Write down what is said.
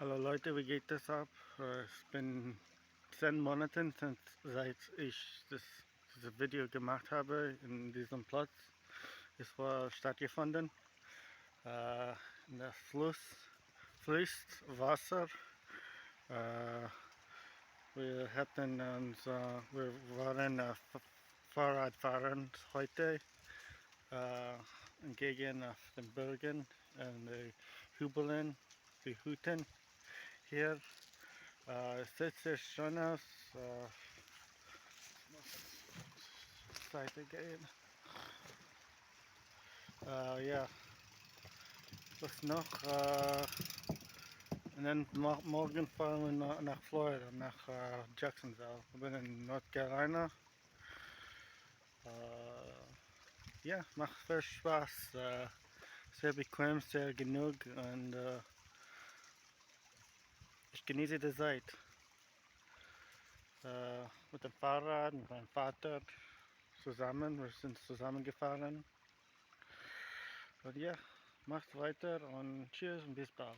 Hallo Leute, wie geht es ab? Es bin 10 Monate, seit ich dieses Video gemacht habe in diesem Platz. Es war stattgefunden. In der Fluss fließt Wasser. Äh, wir waren Fahrradfahren heute entgegen auf den Bergen und die Hügeln, die Hütten hier. Es sieht sehr schön aus. Ich muss Seite gehen. Ja, was noch? Und dann morgen fahren wir nach Florida, nach Jacksonville. Wir sind in North Carolina. Ja, macht viel Spaß. Sehr bequem, sehr genug und ich genieße die Zeit. Mit dem Fahrrad, mit meinem Vater zusammen. Wir sind zusammengefahren. Und ja, macht weiter und tschüss und bis bald.